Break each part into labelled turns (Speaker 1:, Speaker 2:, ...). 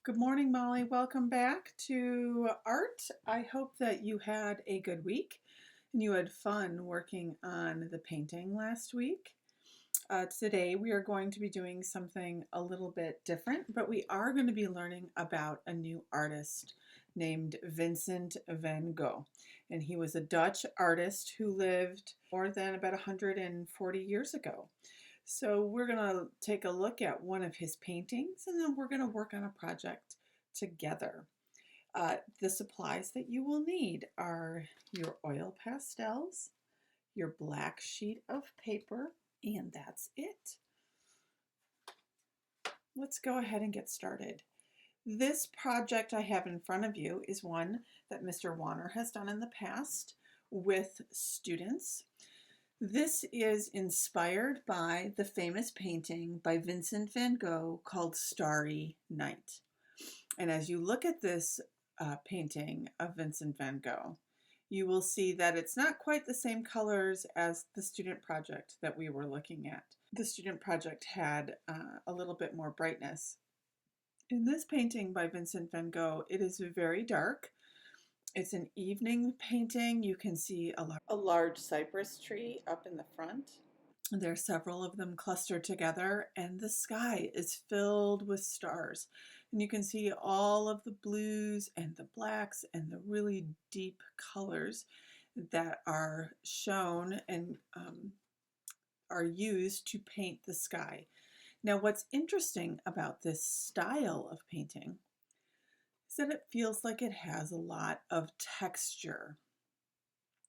Speaker 1: Good morning, Molly. Welcome back to art. I hope that you had a good week and you had fun working on the painting last week. Today we are going to be doing something a little bit different, but we are going to be learning about a new artist named Vincent van Gogh. And he was a Dutch artist who lived more than about 140 years ago. So we're going to take a look at one of his paintings and then we're going to work on a project together. The supplies that you will need are your oil pastels, your black sheet of paper, and that's it. Let's go ahead and get started. This project I have in front of you is one that Mr. Warner has done in the past with students. This is inspired by the famous painting by Vincent van Gogh called Starry Night. And as you look at this painting of Vincent van Gogh, you will see that it's not quite the same colors as the student project that we were looking at. The student project had a little bit more brightness. In this painting by Vincent van Gogh, it is very dark. It's an evening painting. You can see a large cypress tree up in the front. There are several of them clustered together, and the sky is filled with stars. And you can see all of the blues and the blacks and the really deep colors that are shown and are used to paint the sky. Now, what's interesting about this style of painting is that it feels like it has a lot of texture.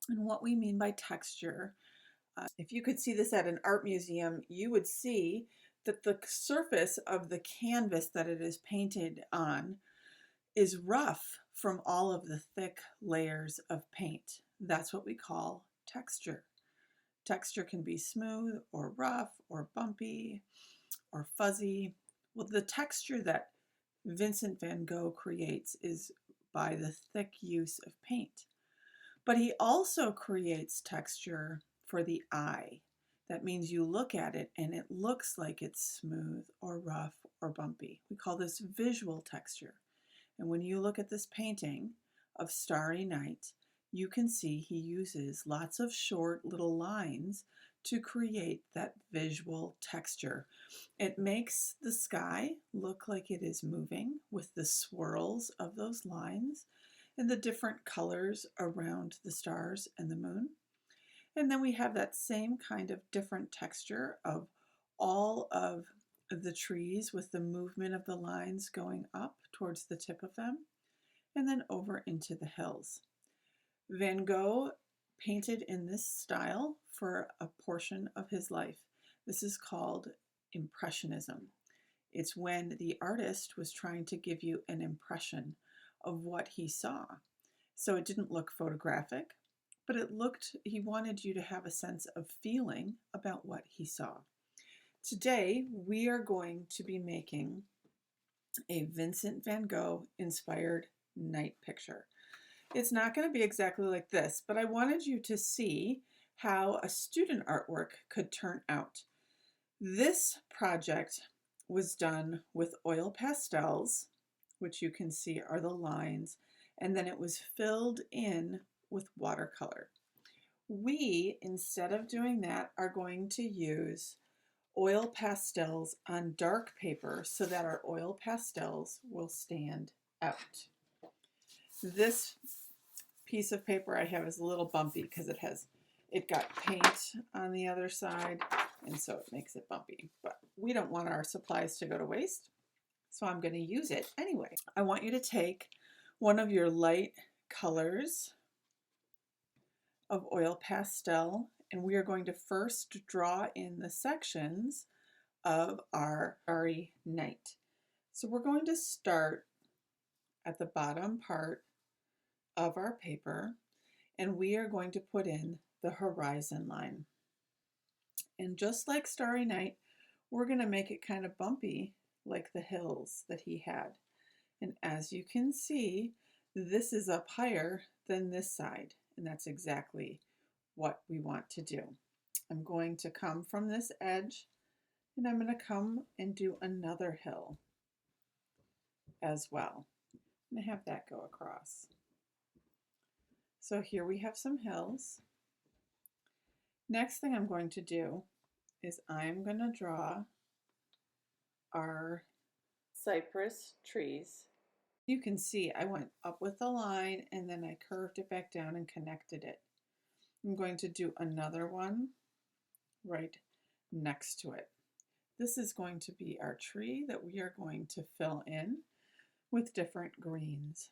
Speaker 1: And what we mean by texture, if you could see this at an art museum, you would see that the surface of the canvas that it is painted on is rough from all of the thick layers of paint. That's what we call texture. Texture can be smooth or rough or bumpy or fuzzy. Well, the texture that Vincent van Gogh creates is by the thick use of paint. But he also creates texture for the eye. That means you look at it and it looks like it's smooth or rough or bumpy. We call this visual texture. And when you look at this painting of Starry Night, you can see he uses lots of short little lines to create that visual texture. It makes the sky look like it is moving with the swirls of those lines and the different colors around the stars and the moon. And then we have that same kind of different texture of all of the trees with the movement of the lines going up towards the tip of them and then over into the hills. Van Gogh painted in this style for a portion of his life. This is called Impressionism. It's when the artist was trying to give you an impression of what he saw. So it didn't look photographic, but he wanted you to have a sense of feeling about what he saw. Today, we are going to be making a Vincent van Gogh inspired night picture. It's not going to be exactly like this, but I wanted you to see how a student artwork could turn out. This project was done with oil pastels, which you can see are the lines, and then it was filled in with watercolor. We, instead of doing that, are going to use oil pastels on dark paper so that our oil pastels will stand out. This piece of paper I have is a little bumpy because it got paint on the other side, and so it makes it bumpy. But we don't want our supplies to go to waste, so I'm going to use it anyway. I want you to take one of your light colors of oil pastel, and we are going to first draw in the sections of our Starry Night. So we're going to start at the bottom part of our paper, and we are going to put in the horizon line. And just like Starry Night, we're going to make it kind of bumpy like the hills that he had. And as you can see, this is up higher than this side, and that's exactly what we want to do. I'm going to come from this edge, and I'm going to come and do another hill. as well. I'm going to have that go across. So here we have some hills. Next thing I'm going to do is I'm going to draw our cypress trees. You can see I went up with a line and then I curved it back down and connected it. I'm going to do another one right next to it. This is going to be our tree that we are going to fill in with different greens.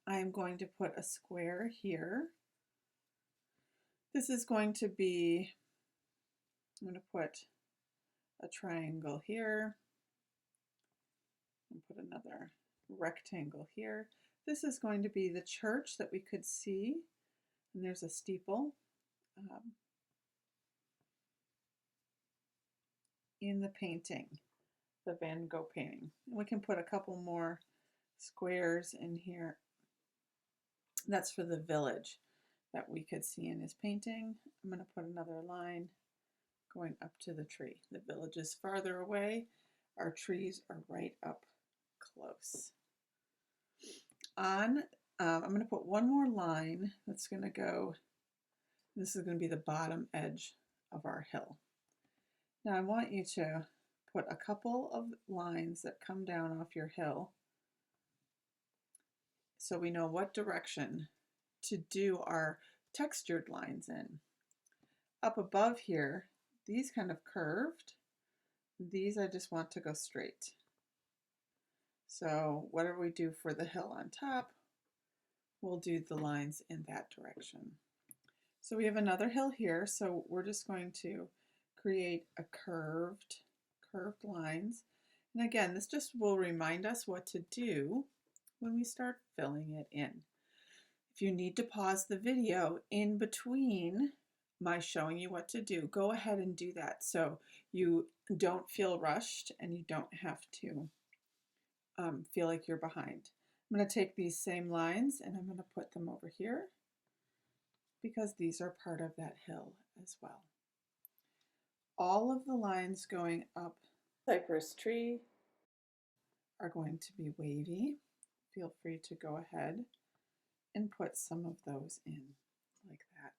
Speaker 1: I'm going to put a square here. This is going to be, I'm going to put a triangle here and put another rectangle here. This is going to be the church that we could see, and there's a steeple in the painting, the Van Gogh painting. And we can put a couple more squares in here. That's for the village that we could see in his painting. I'm going to put another line going up to the tree. The village is farther away. Our trees are right up close. I'm going to put one more line that's going to go, this is going to be the bottom edge of our hill. Now I want you to put a couple of lines that come down off your hill so we know what direction to do our textured lines in. Up above here, these kind of curved. These I just want to go straight. So whatever we do for the hill on top, we'll do the lines in that direction. So we have another hill here, so we're just going to create a curved lines. And again, this just will remind us what to do when we start filling it in. If you need to pause the video in between my showing you what to do, go ahead and do that so you don't feel rushed and you don't have to feel like you're behind. I'm going to take these same lines and I'm going to put them over here because these are part of that hill as well. All of the lines going up cypress tree are going to be wavy. Feel free to go ahead and put some of those in like that.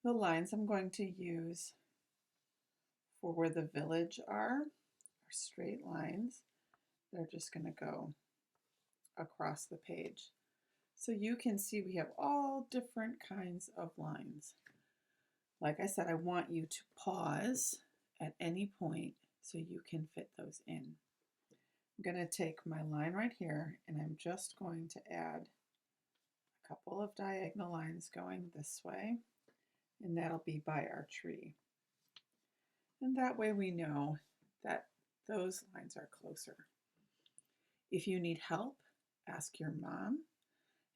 Speaker 1: The lines I'm going to use for where the village are straight lines. They're just going to go across the page. So you can see we have all different kinds of lines. Like I said, I want you to pause at any point so you can fit those in. I'm going to take my line right here and I'm just going to add a couple of diagonal lines going this way, and that'll be by our tree. And that way we know that those lines are closer. If you need help, ask your mom.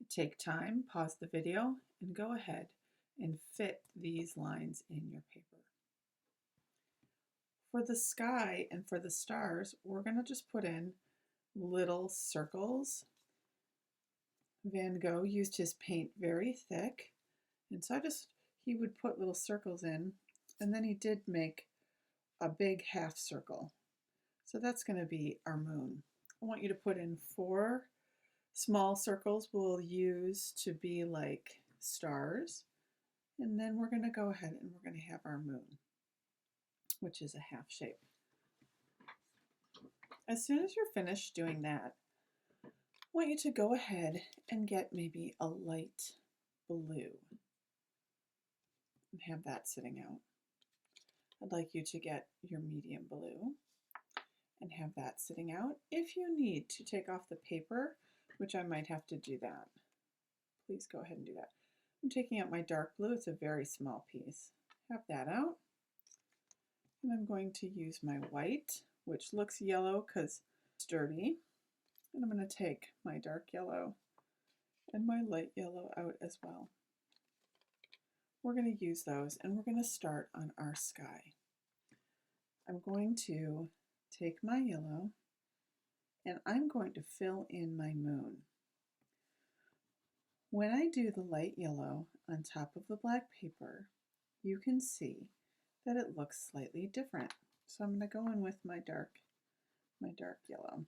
Speaker 1: Take time, pause the video, and go ahead and fit these lines in your paper. For the sky and for the stars, we're going to just put in little circles. Van Gogh used his paint very thick, and so he would put little circles in, and then he did make a big half circle. So that's going to be our moon. I want you to put in 4 small circles we'll use to be like stars. And then we're going to go ahead and we're going to have our moon, which is a half shape. As soon as you're finished doing that, I want you to go ahead and get maybe a light blue and have that sitting out. I'd like you to get your medium blue and have that sitting out. If you need to take off the paper, which I might have to do that, please go ahead and do that. I'm taking out my dark blue. It's a very small piece. Have that out. And I'm going to use my white, which looks yellow because it's dirty. And I'm going to take my dark yellow and my light yellow out as well. We're going to use those and we're going to start on our sky. I'm going to take my yellow and I'm going to fill in my moon. When I do the light yellow on top of the black paper, you can see that it looks slightly different. So I'm going to go in with my dark my dark yellow.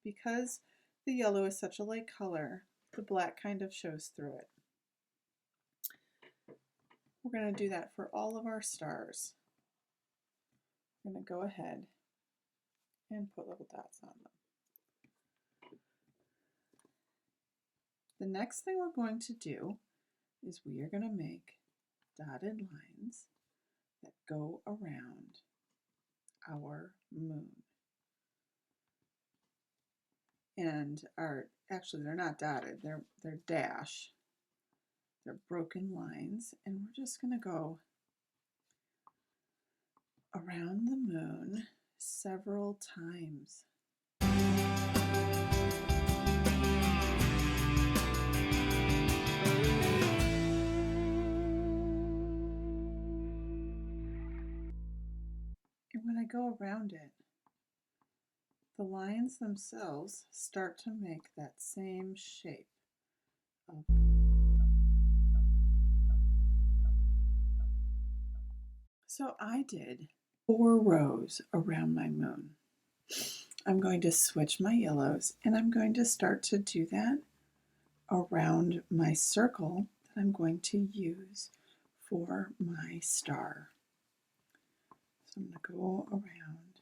Speaker 1: Because the yellow is such a light color, the black kind of shows through it. We're going to do that for all of our stars. I'm going to go ahead and put little dots on them. The next thing we're going to do is we are going to make dotted lines that go around our moon. And actually they're not dotted, they're dash. They're broken lines, and we're just going to go around the moon several times. And when I go around it, the lines themselves start to make that same shape of So I did 4 rows around my moon. I'm going to switch my yellows, and I'm going to start to do that around my circle that I'm going to use for my star. So I'm going to go around,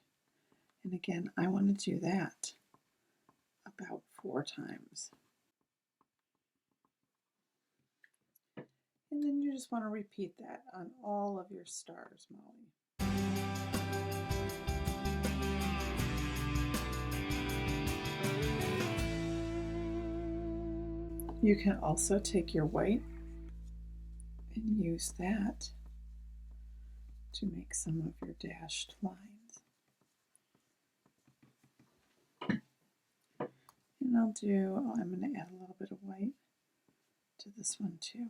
Speaker 1: and again, I want to do that about 4 times. And then you just want to repeat that on all of your stars, Molly. You can also take your white and use that to make some of your dashed lines. And I'm going to add a little bit of white to this one too.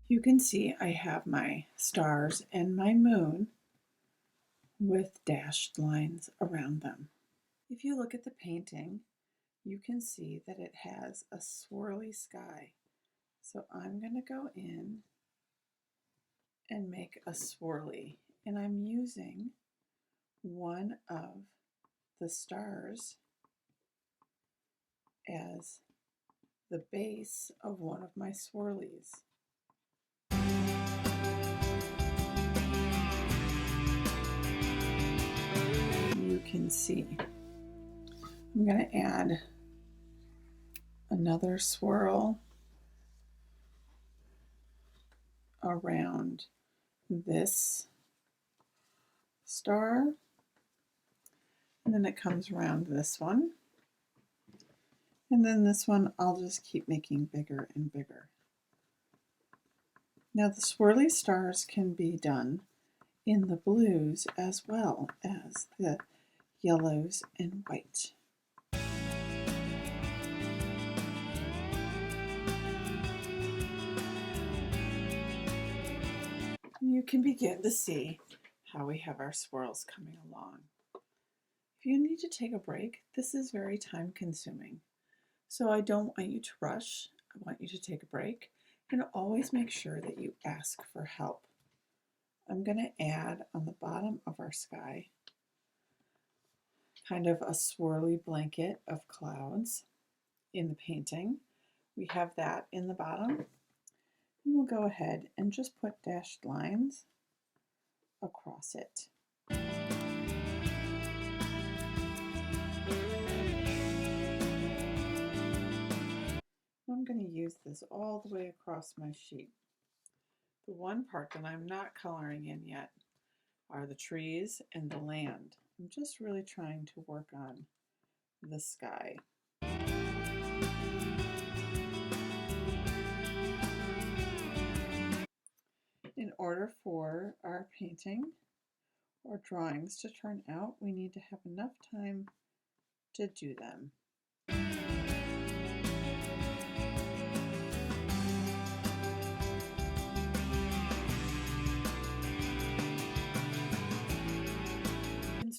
Speaker 1: You can see I have my stars and my moon with dashed lines around them. If you look at the painting, you can see that it has a swirly sky. So I'm going to go in and make a swirly, and I'm using one of the stars as the base of one of my swirlies. You can see I'm going to add another swirl around this star, and then it comes around this one, and then this one I'll just keep making bigger and bigger. Now the swirly stars can be done in the blues as well as the yellows and white. You can begin to see how we have our swirls coming along. If you need to take a break, this is very time consuming. So I don't want you to rush. I want you to take a break and always make sure that you ask for help. I'm going to add on the bottom of our sky kind of a swirly blanket of clouds in the painting. We have that in the bottom. And we'll go ahead and just put dashed lines across it. I'm going to use this all the way across my sheet. The one part that I'm not coloring in yet are the trees and the land. I'm just really trying to work on the sky. In order for our painting or drawings to turn out, we need to have enough time to do them.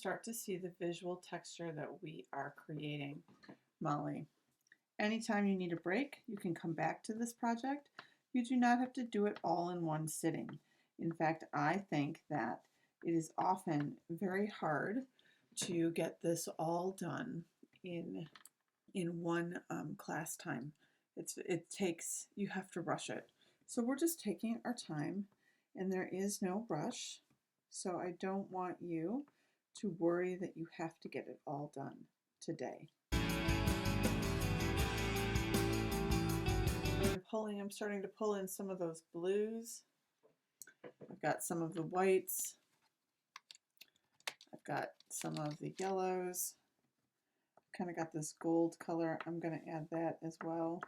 Speaker 1: start to see the visual texture that we are creating, Molly. Anytime you need a break, you can come back to this project. You do not have to do it all in one sitting. In fact, I think that it is often very hard to get this all done in one class time. You have to rush it. So we're just taking our time, and there is no rush. So I don't want you to worry that you have to get it all done today. I'm starting to pull in some of those blues. I've got some of the whites. I've got some of the yellows. Kind of got this gold color. I'm going to add that as well.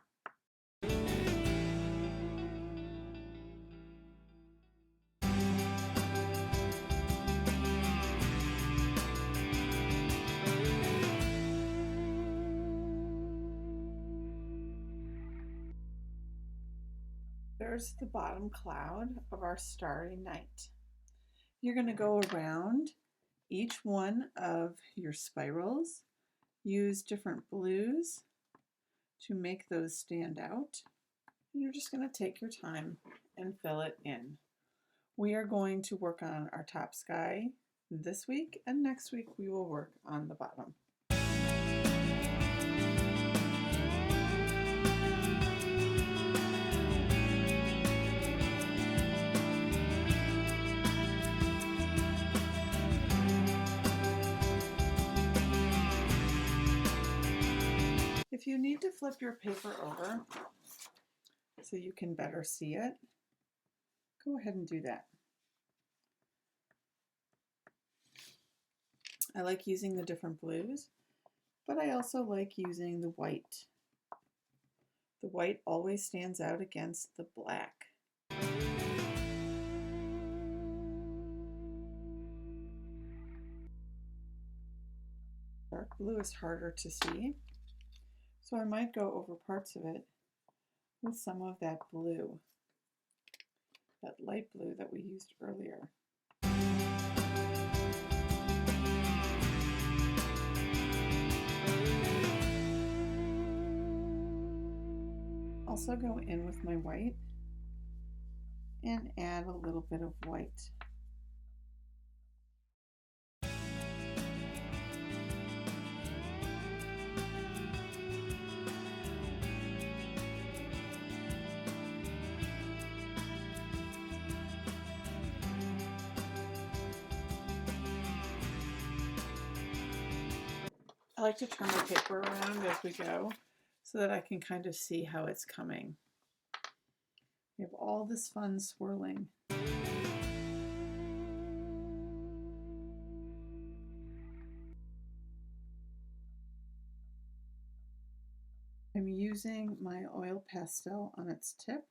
Speaker 1: There's the bottom cloud of our starry night. You're going to go around each one of your spirals, use different blues to make those stand out. And you're just going to take your time and fill it in. We are going to work on our top sky this week, and next week we will work on the bottom. If you need to flip your paper over so you can better see it, go ahead and do that. I like using the different blues, but I also like using the white. The white always stands out against the black. Dark blue is harder to see, so I might go over parts of it with some of that blue, that light blue that we used earlier. Also go in with my white and add a little bit of white. I like to turn my paper around as we go so that I can kind of see how it's coming. We have all this fun swirling. I'm using my oil pastel on its tip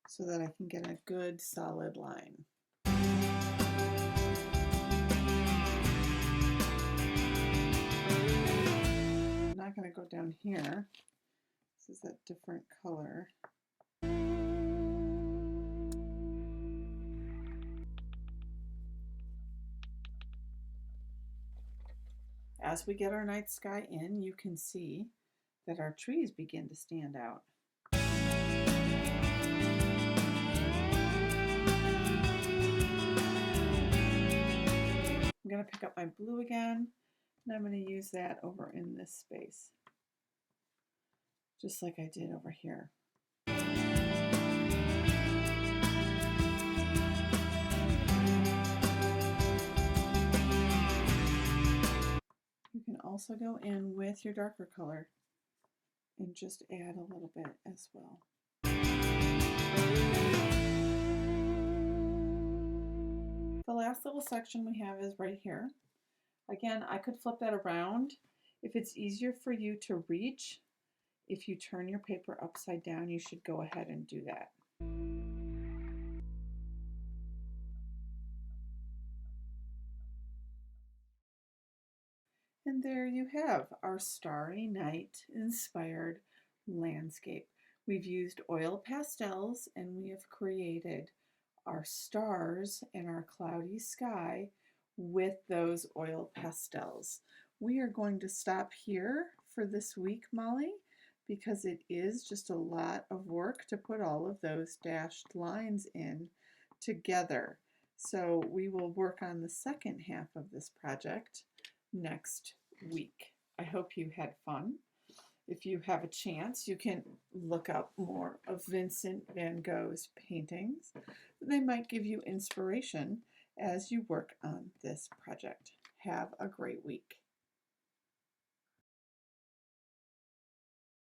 Speaker 1: so that I can get a good solid line. I'm not going to go down here. This is a different color. As we get our night sky in, you can see that our trees begin to stand out. I'm going to pick up my blue again, and I'm going to use that over in this space, just like I did over here. You can also go in with your darker color and just add a little bit as well. The last little section we have is right here. Again, I could flip that around. If it's easier for you to reach, if you turn your paper upside down, you should go ahead and do that. And there you have our starry night inspired landscape. We've used oil pastels and we have created our stars and our cloudy sky with those oil pastels. We are going to stop here for this week, Molly, because it is just a lot of work to put all of those dashed lines in together. So we will work on the second half of this project next week. I hope you had fun. If you have a chance, you can look up more of Vincent Van Gogh's paintings. They might give you inspiration as you work on this project. Have a great week.